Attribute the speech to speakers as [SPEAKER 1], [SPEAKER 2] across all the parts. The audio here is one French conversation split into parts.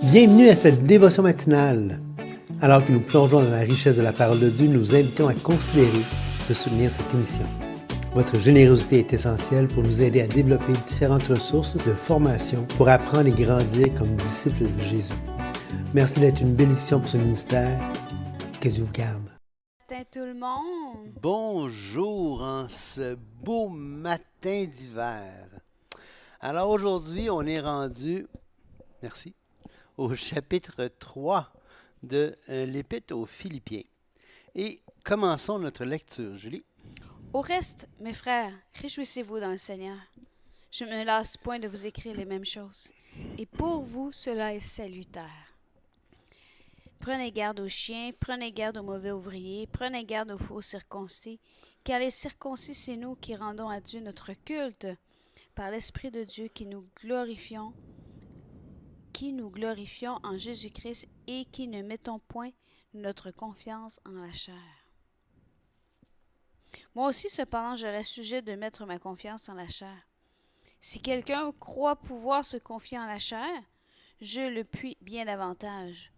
[SPEAKER 1] Bienvenue à cette dévotion matinale. Alors que nous plongeons dans la richesse de la parole de Dieu, nous vous invitons à considérer de soutenir cette émission. Votre générosité est essentielle pour nous aider à développer différentes ressources de formation pour apprendre et grandir comme disciples de Jésus. Merci d'être une bénédiction pour ce ministère. Que Dieu vous garde.
[SPEAKER 2] Matin tout le monde.
[SPEAKER 3] Bonjour en ce beau matin d'hiver. Alors aujourd'hui, on est rendu, merci, au chapitre 3 de l'Épître aux Philippiens. Et commençons notre lecture, Julie.
[SPEAKER 2] Au reste, mes frères, réjouissez-vous dans le Seigneur. Je ne me lasse point de vous écrire les mêmes choses. Et pour vous, cela est salutaire. Prenez garde aux chiens, prenez garde aux mauvais ouvriers, prenez garde aux faux circoncis, car les circoncis, c'est nous qui rendons à Dieu notre culte, par l'Esprit de Dieu qui nous glorifions en Jésus-Christ et qui ne mettons point notre confiance en la chair. Moi aussi, cependant, j'aurais sujet de mettre ma confiance en la chair. Si quelqu'un croit pouvoir se confier en la chair, je le puis bien davantage.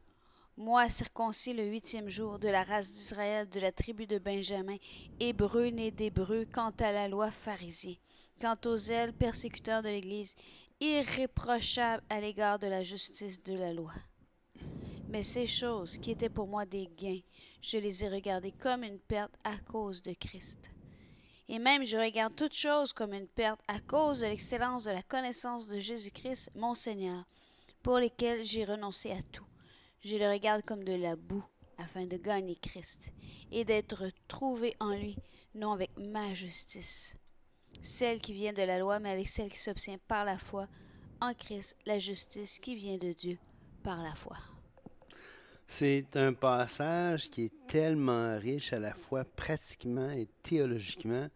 [SPEAKER 2] Moi, circoncis le 8e jour, de la race d'Israël, de la tribu de Benjamin, hébreu né d'hébreu, quant à la loi pharisien, quant aux zèles persécuteurs de l'Église, irréprochable à l'égard de la justice de la loi. Mais ces choses qui étaient pour moi des gains, je les ai regardées comme une perte à cause de Christ. Et même je regarde toutes choses comme une perte à cause de l'excellence de la connaissance de Jésus-Christ, mon Seigneur, pour lesquels j'ai renoncé à tout. Je le regarde comme de la boue, afin de gagner Christ, et d'être trouvé en lui, non avec ma justice, celle qui vient de la loi, mais avec celle qui s'obtient par la foi en Christ, la justice qui vient de Dieu par la foi.
[SPEAKER 3] C'est un passage qui est tellement riche à la fois pratiquement et théologiquement.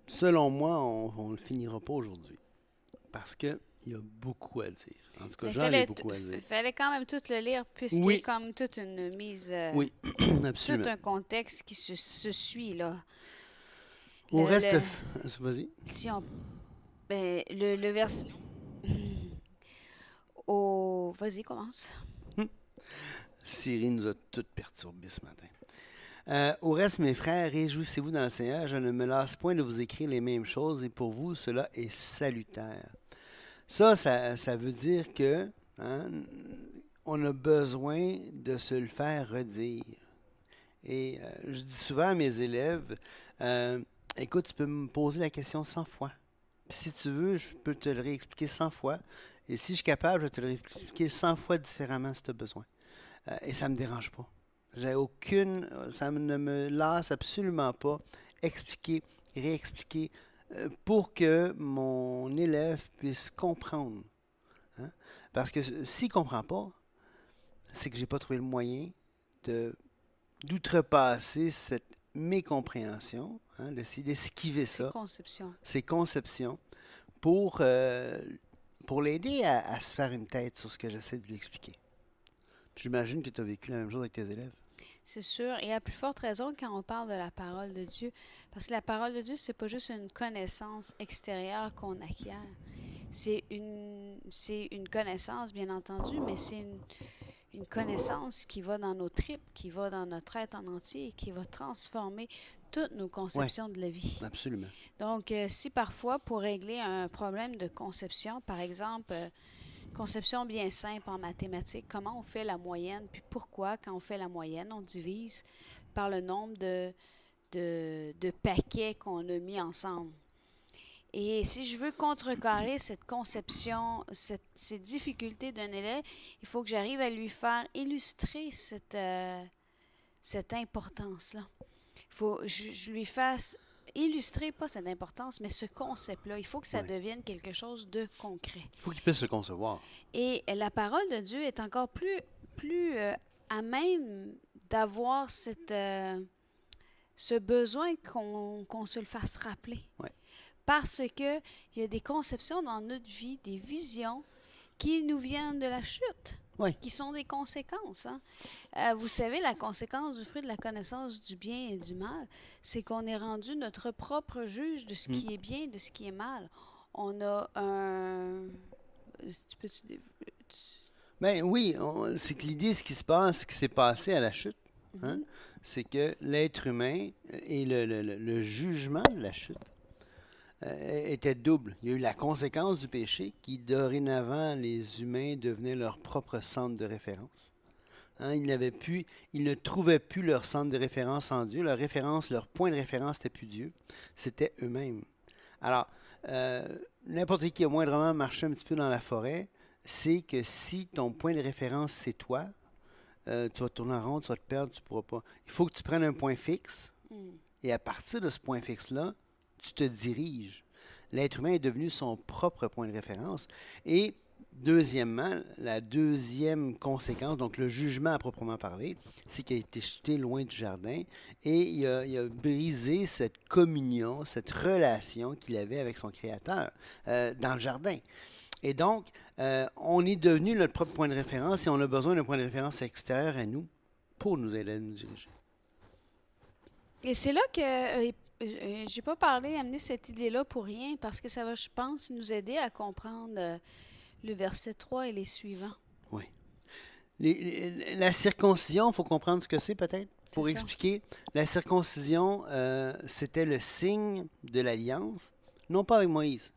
[SPEAKER 3] Selon moi, on ne le finira pas aujourd'hui parce qu'il y a beaucoup à dire. En tout cas, j'en ai beaucoup à dire.
[SPEAKER 2] Il fallait quand même tout le lire puisqu'il y a comme toute une mise...
[SPEAKER 3] oui, absolument.
[SPEAKER 2] Tout un contexte qui se suit, là.
[SPEAKER 3] Au reste... Vas-y.
[SPEAKER 2] Si on... le verset... Vas-y, commence.
[SPEAKER 3] Siri nous a toutes perturbés ce matin. Au reste, mes frères, réjouissez-vous dans le Seigneur. Je ne me lasse point de vous écrire les mêmes choses et pour vous, cela est salutaire. Ça veut dire que on a besoin de se le faire redire. Et je dis souvent à mes élèves, écoute, tu peux me poser la question 100 fois. Puis si tu veux, je peux te le réexpliquer 100 fois. Et si je suis capable, je vais te le réexpliquer 100 fois différemment si tu as besoin. Et ça ne me dérange pas. Ça ne me lasse absolument pas expliquer, réexpliquer pour que mon élève puisse comprendre. Hein? Parce que s'il ne comprend pas, c'est que je n'ai pas trouvé le moyen d'outrepasser cette mécompréhension, d'essayer d'esquiver ça. Ces conceptions pour l'aider à se faire une tête sur ce que j'essaie de lui expliquer. J'imagine que tu as vécu la même chose avec tes élèves.
[SPEAKER 2] C'est sûr, et à plus forte raison quand on parle de la parole de Dieu. Parce que la parole de Dieu, c'est pas juste une connaissance extérieure qu'on acquiert. C'est une connaissance, bien entendu, mais c'est une connaissance qui va dans nos tripes, qui va dans notre être en entier, et qui va transformer toutes nos conceptions de la vie.
[SPEAKER 3] Absolument.
[SPEAKER 2] Donc, si parfois, pour régler un problème de conception, par exemple... conception bien simple en mathématiques, comment on fait la moyenne, puis pourquoi, quand on fait la moyenne, on divise par le nombre de paquets qu'on a mis ensemble. Et si je veux contrecarrer cette conception, ces difficultés d'un élève, il faut que j'arrive à lui faire illustrer cette importance-là. Il faut que je lui fasse illustrer, pas cette importance, mais ce concept-là. Il faut que ça devienne quelque chose de concret.
[SPEAKER 3] Il faut qu'il puisse le concevoir.
[SPEAKER 2] Et la parole de Dieu est encore plus à même d'avoir ce besoin qu'on se le fasse rappeler.
[SPEAKER 3] Ouais.
[SPEAKER 2] Parce qu'il y a des conceptions dans notre vie, des visions qui nous viennent de la chute. Qui sont des conséquences. Vous savez, la conséquence du fruit de la connaissance du bien et du mal, c'est qu'on est rendu notre propre juge de ce qui est bien et de ce qui est mal. On a un...
[SPEAKER 3] Ben oui, c'est que l'idée, ce qui se passe, ce qui s'est passé à la chute, hein,
[SPEAKER 2] Mhm.
[SPEAKER 3] c'est que l'être humain et le jugement de la chute était double. Il y a eu la conséquence du péché qui, dorénavant, les humains devenaient leur propre centre de référence. Hein, ils ne trouvaient plus leur centre de référence en Dieu. Leur référence, leur point de référence n'était plus Dieu, c'était eux-mêmes. Alors, euh, n'importe qui qui a moindrement marché un petit peu dans la forêt, c'est que si ton point de référence, c'est toi, tu vas tourner en rond, tu vas te perdre, tu ne pourras pas. Il faut que tu prennes un point fixe,
[SPEAKER 2] Mm.
[SPEAKER 3] et à partir de ce point fixe-là, tu te diriges. L'être humain est devenu son propre point de référence. Et deuxièmement, la deuxième conséquence, donc le jugement à proprement parler, c'est qu'il a été jeté loin du jardin et il a brisé cette communion, cette relation qu'il avait avec son Créateur dans le jardin. Et donc, on est devenu notre propre point de référence et on a besoin d'un point de référence extérieur à nous pour nous aider à nous diriger.
[SPEAKER 2] Et c'est là que j'ai pas parlé, amené cette idée-là pour rien, parce que ça va, je pense, nous aider à comprendre le verset 3 et les suivants.
[SPEAKER 3] Oui. La circoncision, il faut comprendre ce que c'est peut-être.
[SPEAKER 2] C'est
[SPEAKER 3] Pour
[SPEAKER 2] ça.
[SPEAKER 3] expliquer, la circoncision, c'était le signe de l'alliance, non pas avec Moïse,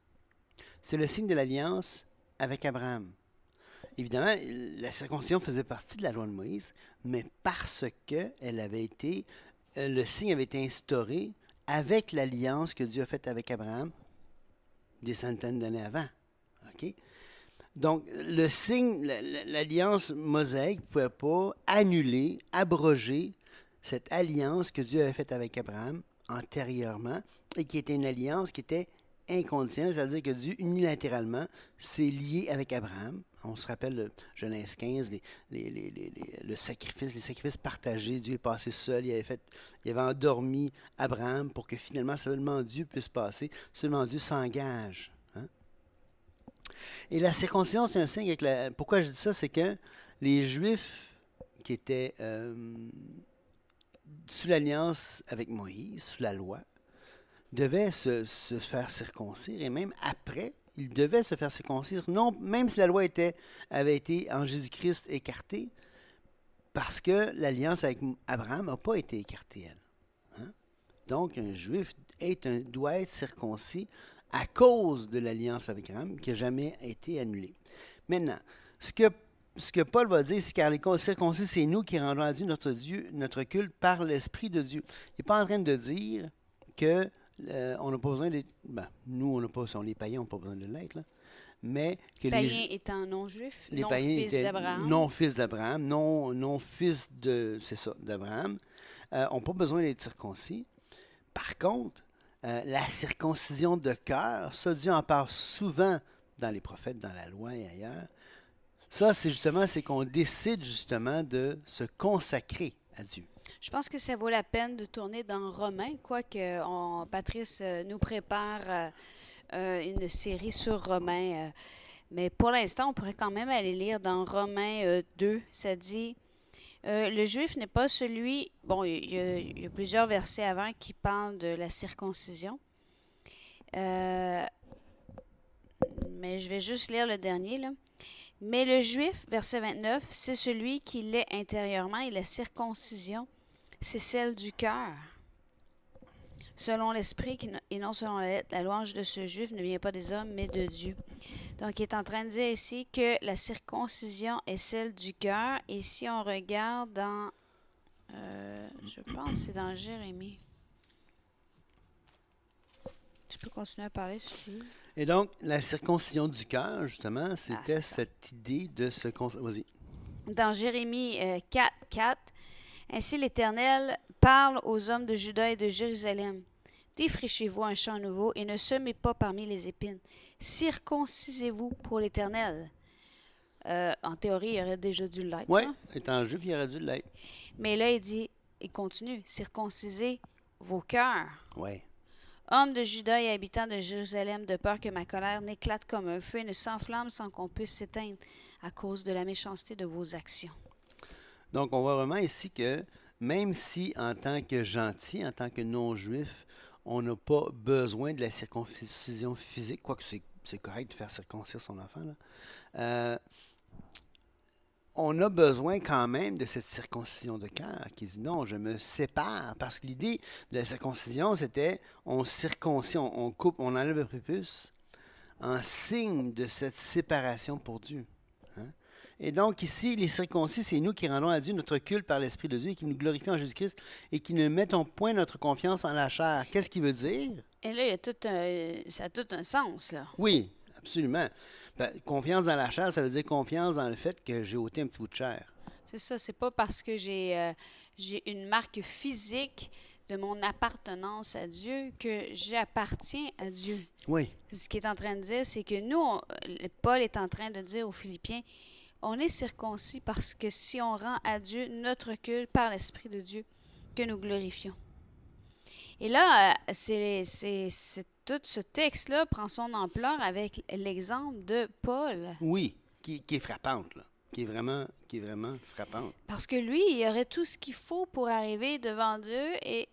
[SPEAKER 3] c'est le signe de l'alliance avec Abraham. Évidemment, la circoncision faisait partie de la loi de Moïse, mais parce que le signe avait été instauré avec l'alliance que Dieu a faite avec Abraham des centaines d'années avant. OK? Donc, le signe, l'alliance mosaïque ne pouvait pas annuler, abroger cette alliance que Dieu avait faite avec Abraham antérieurement et qui était une alliance qui était inconditionnelle, c'est-à-dire que Dieu unilatéralement s'est lié avec Abraham. On se rappelle le Genèse 15, le sacrifice, les sacrifices partagés. Dieu est passé seul, il avait endormi Abraham pour que finalement seulement Dieu puisse passer, seulement Dieu s'engage. Hein. Et la circoncision, c'est un signe avec la. Pourquoi je dis ça? C'est que les Juifs qui étaient sous l'alliance avec Moïse, sous la loi, devaient se faire circoncire. Et même après, ils devaient se faire circoncire. Non, même si la loi avait été en Jésus-Christ écartée, parce que l'alliance avec Abraham n'a pas été écartée, elle. Hein? Donc, un Juif doit être circoncis à cause de l'alliance avec Abraham qui n'a jamais été annulée. Maintenant, ce que Paul va dire, c'est car les circoncis, c'est nous qui rendons à Dieu, notre culte par l'Esprit de Dieu. Il n'est pas en train de dire que on n'a pas besoin d'être. Ben, nous, on n'a pas, les païens n'ont pas besoin de l'être, là. Mais que
[SPEAKER 2] Païens étant non-juifs,
[SPEAKER 3] les
[SPEAKER 2] non
[SPEAKER 3] païens
[SPEAKER 2] fils
[SPEAKER 3] étaient
[SPEAKER 2] d'Abraham.
[SPEAKER 3] non fils d'Abraham, non fils de, c'est ça, d'Abraham, n'ont pas besoin d'être circoncis. Par contre, la circoncision de cœur, ça, Dieu en parle souvent dans les prophètes, dans la loi et ailleurs. Ça, c'est qu'on décide justement de se consacrer à Dieu.
[SPEAKER 2] Je pense que ça vaut la peine de tourner dans Romains, quoique Patrice nous prépare une série sur Romains. Mais pour l'instant, on pourrait quand même aller lire dans Romains 2. Ça dit, le juif n'est pas celui. Bon, il y a plusieurs versets avant qui parlent de la circoncision. Euh, mais je vais juste lire le dernier, là. Mais le juif, verset 29, c'est celui qui l'est intérieurement et la circoncision, c'est celle du cœur. Selon l'esprit et non selon la lettre, la louange de ce juif ne vient pas des hommes, mais de Dieu. Donc, il est en train de dire ici que la circoncision est celle du cœur. Et si on regarde dans, je pense que c'est dans Jérémie. Je peux continuer à parler si tu veux.
[SPEAKER 3] Et donc, la circoncision du cœur, justement,
[SPEAKER 2] c'est
[SPEAKER 3] c'était
[SPEAKER 2] ça.
[SPEAKER 3] cette idée de se... Vas-y.
[SPEAKER 2] Dans Jérémie 4, 4, ainsi l'Éternel parle aux hommes de Juda et de Jérusalem. Défrichez-vous un champ nouveau et ne semez pas parmi les épines. Circoncisez-vous pour l'Éternel. En théorie, il aurait déjà dû l'être.
[SPEAKER 3] Oui,
[SPEAKER 2] Hein?
[SPEAKER 3] étant juif, il aurait dû l'être.
[SPEAKER 2] Mais là, il continue, circoncisez vos cœurs.
[SPEAKER 3] Oui.
[SPEAKER 2] Hommes de Juda et habitants de Jérusalem, de peur que ma colère n'éclate comme un feu et ne s'enflamme sans qu'on puisse s'éteindre à cause de la méchanceté de vos actions.
[SPEAKER 3] Donc, on voit vraiment ici que même si, en tant que gentil, en tant que non-juif, on n'a pas besoin de la circoncision physique, quoique c'est correct de faire circoncire son enfant, là, on a besoin quand même de cette circoncision de cœur qui dit non, je me sépare. Parce que l'idée de la circoncision, c'était on circoncit, on coupe, on enlève le prépuce en signe de cette séparation pour Dieu. Hein? Et donc ici, les circoncis, c'est nous qui rendons à Dieu notre culte par l'Esprit de Dieu et qui nous glorifions en Jésus-Christ et qui ne mettons point notre confiance en la chair. Qu'est-ce qu'il veut dire?
[SPEAKER 2] Et là, ça a tout un sens, là.
[SPEAKER 3] Oui, absolument. Ben, confiance dans la chair, ça veut dire confiance dans le fait que j'ai ôté un petit bout de chair.
[SPEAKER 2] C'est ça, c'est pas parce que j'ai une marque physique de mon appartenance à Dieu que j'appartiens à Dieu.
[SPEAKER 3] Oui.
[SPEAKER 2] Ce qu'il est en train de dire, c'est que nous, Paul est en train de dire aux Philippiens, on est circoncis parce que si on rend à Dieu notre culte par l'Esprit de Dieu, que nous glorifions. Et là, tout ce texte-là prend son ampleur avec l'exemple de Paul.
[SPEAKER 3] Oui, qui est frappante, là. Qui est vraiment frappante.
[SPEAKER 2] Parce que lui, il aurait tout ce qu'il faut pour arriver devant Dieu et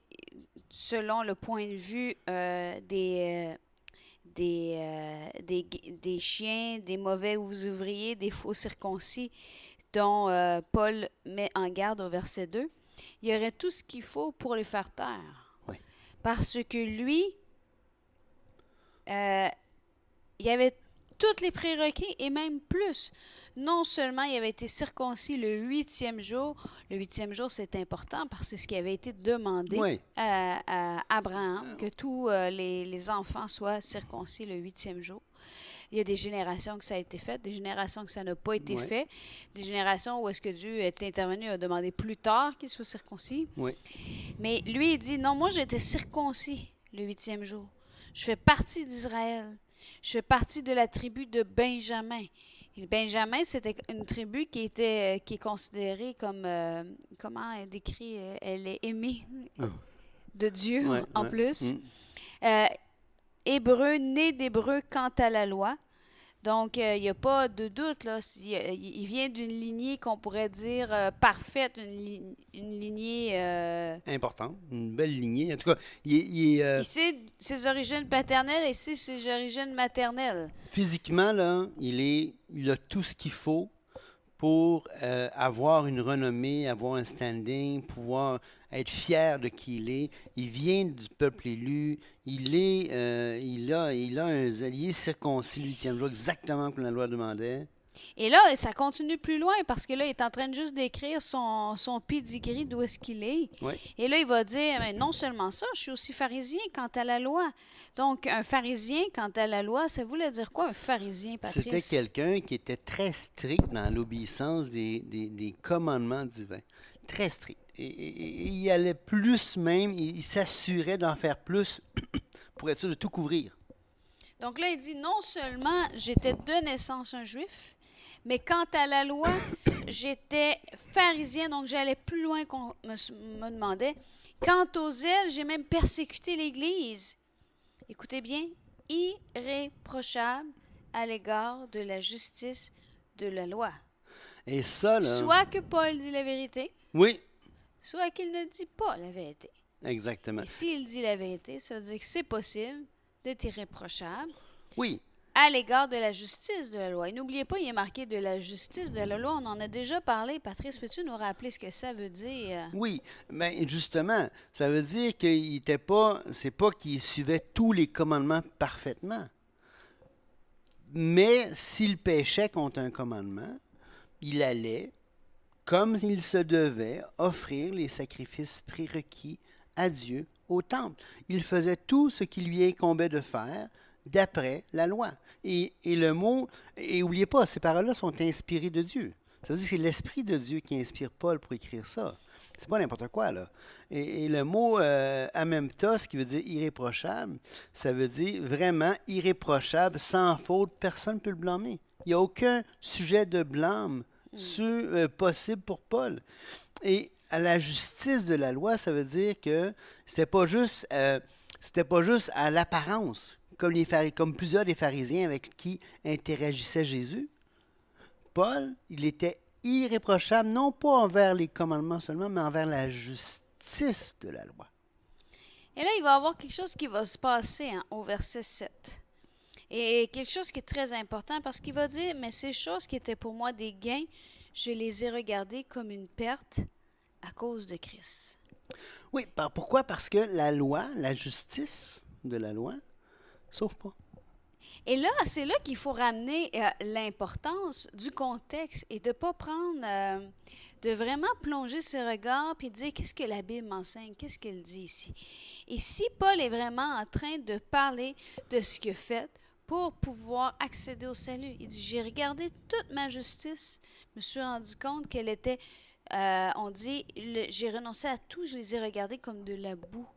[SPEAKER 2] selon le point de vue des chiens, des mauvais ouvriers, des faux circoncis dont Paul met en garde au verset 2, il aurait tout ce qu'il faut pour les faire taire.
[SPEAKER 3] Oui.
[SPEAKER 2] Parce que lui, il avait tous les prérequis et même plus. Non seulement il avait été circoncis le 8e jour, le 8e jour c'est important parce que c'est ce qui avait été demandé
[SPEAKER 3] Oui.
[SPEAKER 2] à Abraham, que tous les enfants soient circoncis le 8e jour. Il y a des générations que ça a été fait, des générations que ça n'a pas été fait, des générations où est-ce que Dieu est intervenu et a demandé plus tard qu'il soit circoncis.
[SPEAKER 3] Oui.
[SPEAKER 2] Mais lui, il dit, non, moi j'étais circoncis le 8e jour. Je fais partie d'Israël. Je fais partie de la tribu de Benjamin. Et Benjamin, c'était une tribu qui est considérée comme, comment elle décrit, elle est aimée de Dieu en plus. Hébreu, né d'Hébreu quant à la loi. Donc, il n'y a pas de doute, là. Il vient d'une lignée qu'on pourrait dire parfaite, une lignée...
[SPEAKER 3] Importante, une belle lignée. En tout cas, il est...
[SPEAKER 2] Ici, ses origines paternelles et ici, ses origines maternelles.
[SPEAKER 3] Physiquement, là, il a tout ce qu'il faut pour avoir une renommée, avoir un standing, pouvoir être fier de qui il est. Il vient du peuple élu. Il a un allié circoncis le 8e jour, exactement comme la loi demandait.
[SPEAKER 2] Et là, ça continue plus loin parce que là, il est en train de juste d'écrire son pedigree d'où est-ce qu'il est.
[SPEAKER 3] Oui.
[SPEAKER 2] Et là, il va dire, mais non seulement ça, je suis aussi pharisien quant à la loi. Donc, un pharisien quant à la loi, ça voulait dire quoi, un pharisien, Patrice?
[SPEAKER 3] C'était quelqu'un qui était très strict dans l'obéissance des commandements divins. Très strict. Et il allait plus même, il s'assurait d'en faire plus pour être sûr de tout couvrir.
[SPEAKER 2] Donc là, il dit, non seulement j'étais de naissance un juif, mais quant à la loi, j'étais pharisien, donc j'allais plus loin qu'on me demandait. Quant aux zèles, j'ai même persécuté l'Église. Écoutez bien, irréprochable à l'égard de la justice de la loi.
[SPEAKER 3] Et ça, là...
[SPEAKER 2] Soit que Paul dit la vérité,
[SPEAKER 3] oui,
[SPEAKER 2] soit qu'il ne dit pas la vérité.
[SPEAKER 3] exactement.
[SPEAKER 2] Et s'il dit la vérité, ça veut dire que c'est possible d'être irréprochable.
[SPEAKER 3] Oui.
[SPEAKER 2] À l'égard de la justice de la loi. Et n'oubliez pas, il est marqué de la justice de la loi. On en a déjà parlé. Patrice, peux-tu nous rappeler ce que ça veut dire?
[SPEAKER 3] Oui, mais justement, ça veut dire qu'il était pas, c'est pas qu'il suivait tous les commandements parfaitement. Mais s'il péchait contre un commandement, il allait, comme il se devait, offrir les sacrifices prérequis à Dieu au temple. Il faisait tout ce qui lui incombait de faire d'après la loi. Et le mot, et n'oubliez pas, ces paroles-là sont inspirées de Dieu. Ça veut dire que c'est l'Esprit de Dieu qui inspire Paul pour écrire ça. C'est pas n'importe quoi, là. Et le mot amemtos, qui veut dire irréprochable, ça veut dire vraiment irréprochable, sans faute, personne ne peut le blâmer. Il n'y a aucun sujet de blâme possible pour Paul. Et à la justice de la loi, ça veut dire que c'était pas juste à l'apparence, comme plusieurs des pharisiens avec qui interagissait Jésus. Paul, il était irréprochable, non pas envers les commandements seulement, mais envers la justice de la loi.
[SPEAKER 2] Et là, il va y avoir quelque chose qui va se passer au verset 7. Et quelque chose qui est très important parce qu'il va dire, mais ces choses qui étaient pour moi des gains, je les ai regardés comme une perte à cause de Christ.
[SPEAKER 3] Oui, pourquoi? Parce que la loi, la justice de la loi, sauve pas.
[SPEAKER 2] Et là, c'est là qu'il faut ramener l'importance du contexte et de ne pas prendre, de vraiment plonger ses regards puis dire qu'est-ce que la Bible m'enseigne, qu'est-ce qu'elle dit ici. Ici, Paul est vraiment en train de parler de ce qu'il a fait pour pouvoir accéder au salut. Il dit, j'ai regardé toute ma justice, je me suis rendu compte qu'elle était, on dit, j'ai renoncé à tout, je les ai regardés comme de la boue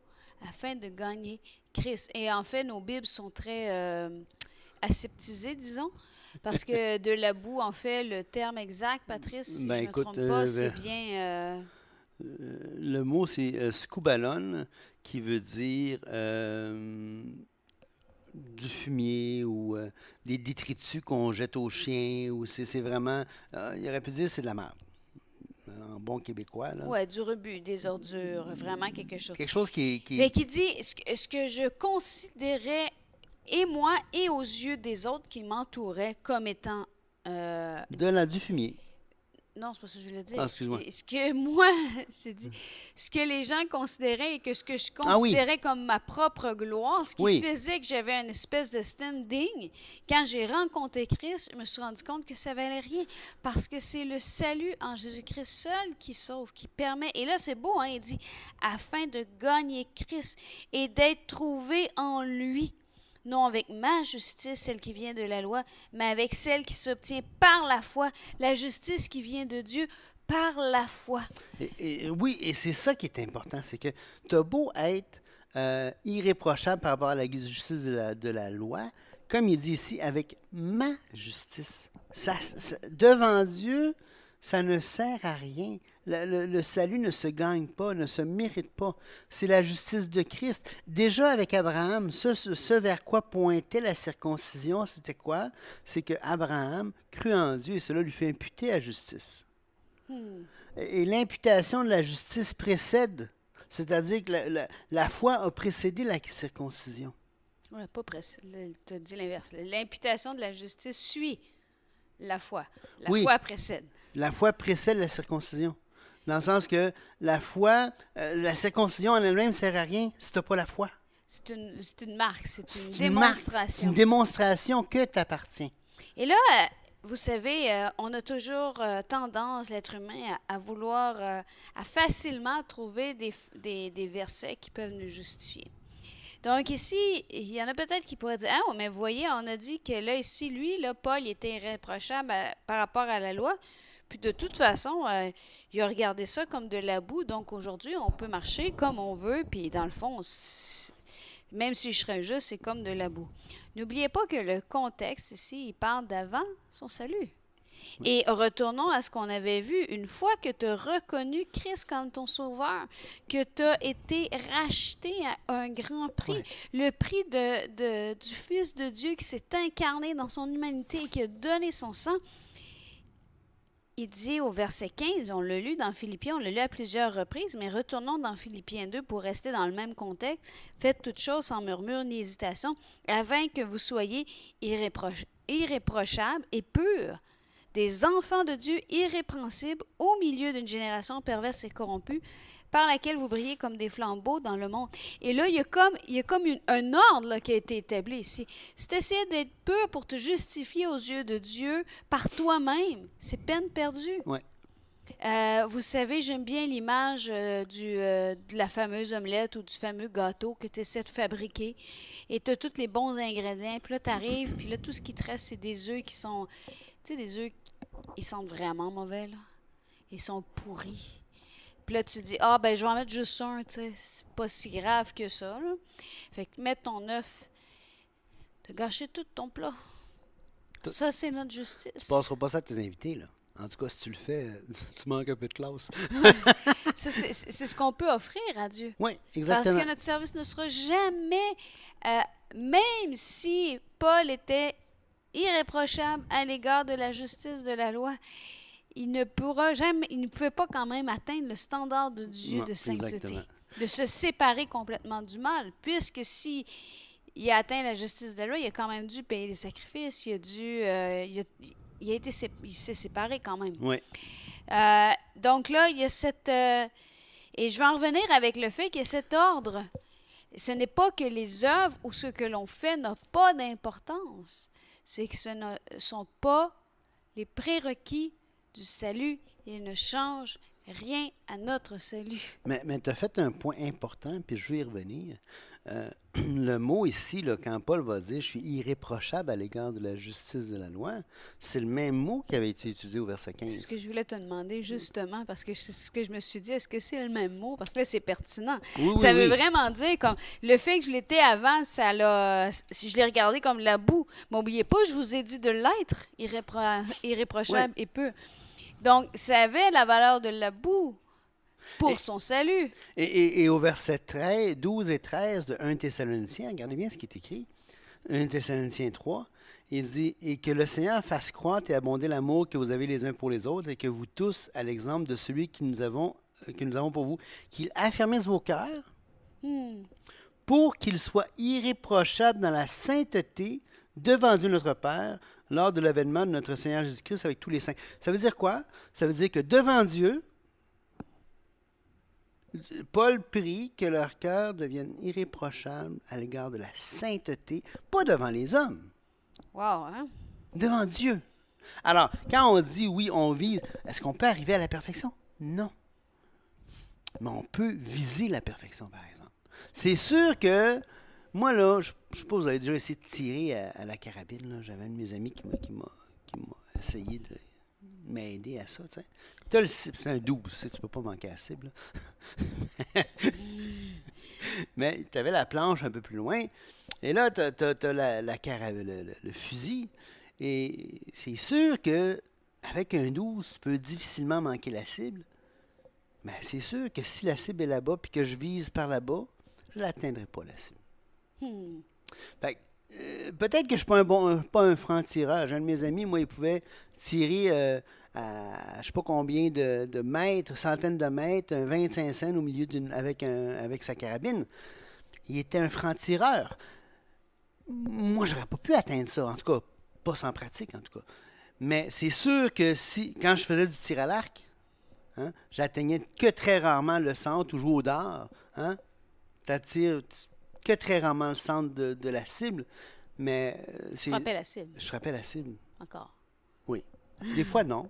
[SPEAKER 2] afin de gagner Christ. Et en fait, nos Bibles sont très aseptisées, disons, parce que de la boue, en fait, le terme exact, Patrice, si je ne me trompe pas, c'est bien...
[SPEAKER 3] le mot, c'est scubalon, qui veut dire du fumier ou des détritus qu'on jette aux chiens. Ou c'est vraiment... il aurait pu dire c'est de la merde. En bon québécois. Là.
[SPEAKER 2] Ouais, du rebut, des ordures, vraiment quelque chose.
[SPEAKER 3] Quelque chose qui
[SPEAKER 2] Mais qui dit ce que je considérais, et moi, et aux yeux des autres qui m'entouraient, comme étant...
[SPEAKER 3] du fumier.
[SPEAKER 2] Non, c'est pas ça que je voulais dire.
[SPEAKER 3] Ah, excuse-moi.
[SPEAKER 2] Ce que moi, j'ai dit, ce que les gens considéraient et que ce que je considérais comme ma propre gloire, ce qui faisait que j'avais une espèce de standing, quand j'ai rencontré Christ, je me suis rendu compte que ça valait rien. Parce que c'est le salut en Jésus-Christ seul qui sauve, qui permet. Et là, c'est beau, hein, il dit, afin de gagner Christ et d'être trouvé en lui. Non avec ma justice, celle qui vient de la loi, mais avec celle qui s'obtient par la foi, la justice qui vient de Dieu par la foi.
[SPEAKER 3] Oui, et c'est ça qui est important, c'est que tu as beau être irréprochable par rapport à la justice de la loi, comme il dit ici, avec ma justice. Devant Dieu, ça ne sert à rien. Le salut ne se gagne pas, ne se mérite pas. C'est la justice de Christ. Déjà avec Abraham, ce vers quoi pointait la circoncision, c'était quoi? C'est qu'Abraham crut en Dieu et cela lui fait imputer la justice. Et l'imputation de la justice précède, c'est-à-dire que la foi a précédé la circoncision.
[SPEAKER 2] Oui, pas précède, tu as dit l'inverse. L'imputation de la justice suit la foi. La foi précède.
[SPEAKER 3] La foi précède la circoncision. Dans le sens que la foi, la circoncision en elle-même ne sert à rien si tu n'as pas la foi.
[SPEAKER 2] C'est une marque, c'est une démonstration.
[SPEAKER 3] C'est une démonstration que tu appartiens.
[SPEAKER 2] Et là, vous savez, on a toujours tendance, l'être humain, à vouloir, à facilement trouver des versets qui peuvent nous justifier. Donc ici, il y en a peut-être qui pourraient dire « Ah, mais vous voyez, on a dit que là, ici, lui, là, Paul, il était irréprochable par rapport à la loi. Puis de toute façon, il a regardé ça comme de la boue. Donc aujourd'hui, on peut marcher comme on veut. Puis dans le fond, même si je serais juste, c'est comme de la boue. » N'oubliez pas que le contexte ici, il parle d'avant son salut. Et retournons à ce qu'on avait vu. Une fois que tu as reconnu Christ comme ton sauveur, que tu as été racheté à un grand prix, le prix du Fils de Dieu qui s'est incarné dans son humanité et qui a donné son sang, il dit au verset 15, on l'a lu dans Philippiens, on l'a lu à plusieurs reprises, mais retournons dans Philippiens 2 pour rester dans le même contexte. Faites toutes choses sans murmure ni hésitation, afin que vous soyez irréprochables et purs, des enfants de Dieu irrépréhensibles au milieu d'une génération perverse et corrompue, par laquelle vous brillez comme des flambeaux dans le monde. Et là, il y a comme un ordre là, qui a été établi ici. Si tu essaies d'être pur pour te justifier aux yeux de Dieu par toi-même, c'est peine perdue.
[SPEAKER 3] Ouais.
[SPEAKER 2] Vous savez, j'aime bien l'image de la fameuse omelette ou du fameux gâteau que tu essaies de fabriquer. Et tu as tous les bons ingrédients. Puis là, tu arrives, puis là, tout ce qui te reste, c'est des œufs qui sont... Tu sais, des œufs, ils sentent vraiment mauvais, là. Ils sont pourris. Puis là, tu dis, ah, ben, je vais en mettre juste un, tu sais. C'est pas si grave que ça, là. Fait que mettre ton œuf, t'as gâché tout ton plat. Ça, c'est notre justice.
[SPEAKER 3] Tu passeras pas ça à tes invités, là. En tout cas, si tu le fais, tu manques un peu de classe.
[SPEAKER 2] C'est ce qu'on peut offrir à Dieu.
[SPEAKER 3] Oui, exactement.
[SPEAKER 2] Parce que notre service ne sera jamais, même si Paul était irréprochable à l'égard de la justice de la loi, il ne pouvait pas quand même atteindre le standard de Dieu de sainteté, exactement. De se séparer complètement du mal, puisque si il a atteint la justice de la loi, il a quand même dû payer les sacrifices, il il s'est séparé quand même.
[SPEAKER 3] Oui.
[SPEAKER 2] Donc là, il y a cette... et je vais en revenir avec le fait qu'il y a cet ordre. Ce n'est pas que les œuvres ou ce que l'on fait n'a pas d'importance. C'est que ce ne sont pas les prérequis du salut. Ils ne changent rien à notre salut.
[SPEAKER 3] Mais tu as fait un point important, puis je vais y revenir. Le mot ici, là, quand Paul va dire « je suis irréprochable à l'égard de la justice de la loi », c'est le même mot qui avait été utilisé au verset 15.
[SPEAKER 2] C'est ce que je voulais te demander justement, parce que c'est ce que je me suis dit, est-ce que c'est le même mot? Parce que là, c'est pertinent.
[SPEAKER 3] Oui,
[SPEAKER 2] Ça veut
[SPEAKER 3] oui.
[SPEAKER 2] vraiment dire, comme le fait que je l'étais avant, si je l'ai regardé comme la boue. Mais n'oubliez pas, je vous ai dit de l'être irréprochable et peu. Donc, ça avait la valeur de la boue pour son salut.
[SPEAKER 3] Et au verset 13, 12 et 13 de 1 Thessaloniciens, regardez bien ce qui est écrit. 1 Thessaloniciens 3, il dit « Et que le Seigneur fasse croître et abonder l'amour que vous avez les uns pour les autres, et que vous tous, à l'exemple de celui que nous avons pour vous, qu'il affermisse vos cœurs, pour qu'il soit irréprochable dans la sainteté devant Dieu notre Père, lors de l'avènement de notre Seigneur Jésus-Christ avec tous les saints. » Ça veut dire quoi? Ça veut dire que devant Dieu, Paul prie que leur cœur devienne irréprochable à l'égard de la sainteté, pas devant les hommes,
[SPEAKER 2] Wow, hein?
[SPEAKER 3] devant Dieu. Alors, quand on dit oui, on vise, est-ce qu'on peut arriver à la perfection? Non. Mais on peut viser la perfection, par exemple. C'est sûr que, moi, là, je sais pas, vous avez déjà essayé de tirer à la carabine. Là. J'avais un de mes amis qui m'a essayé de m'aider à ça. T'sais. T'as le cible, c'est un 12, tu peux pas manquer à la cible. Mais tu avais la planche un peu plus loin. Et là, tu as la carabine, le fusil. Et c'est sûr que avec un 12, tu peux difficilement manquer la cible. Mais c'est sûr que si la cible est là-bas puis que je vise par là-bas, je ne l'atteindrai pas, la cible. Fait que, peut-être que je ne suis pas un franc-tireur. Un de mes amis, moi, il pouvait tirer à je ne sais pas combien de mètres, centaines de mètres, un 25 cents au milieu avec sa carabine. Il était un franc-tireur. Moi, je n'aurais pas pu atteindre ça, en tout cas, pas sans pratique, en tout cas. Mais c'est sûr que quand je faisais du tir à l'arc, hein, j'atteignais que très rarement le centre ou jouer au dard. Hein, t'attires que très rarement le centre de la cible. Mais
[SPEAKER 2] Je frappais la cible.
[SPEAKER 3] Je frappais la cible.
[SPEAKER 2] Encore.
[SPEAKER 3] Oui. Des fois, non.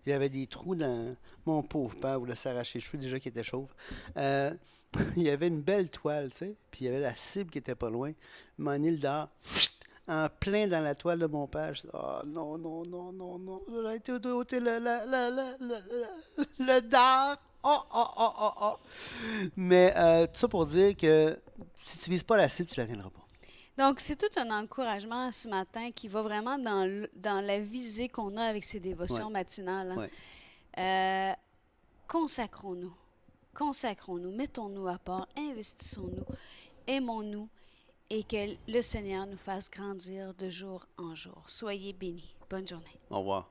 [SPEAKER 3] Il y avait des trous dans... Mon pauvre père voulait s'arracher les cheveux, déjà qu'il était chauve. Il y avait une belle toile, tu sais, puis il y avait la cible qui était pas loin. Manil dard, en plein dans la toile de mon père. Je dis, oh non, non, non, non, non. Il a été ôté le dard. Oh, oh, oh, oh, oh. Mais tout ça pour dire que si tu vises pas la cible, tu ne l'atteindras pas.
[SPEAKER 2] Donc, c'est tout un encouragement ce matin qui va vraiment dans la visée qu'on a avec ces dévotions matinales. Hein.
[SPEAKER 3] Ouais.
[SPEAKER 2] Consacrons-nous. Consacrons-nous. Mettons-nous à part. Investissons-nous. Aimons-nous. Et que le Seigneur nous fasse grandir de jour en jour. Soyez bénis. Bonne journée.
[SPEAKER 3] Au revoir.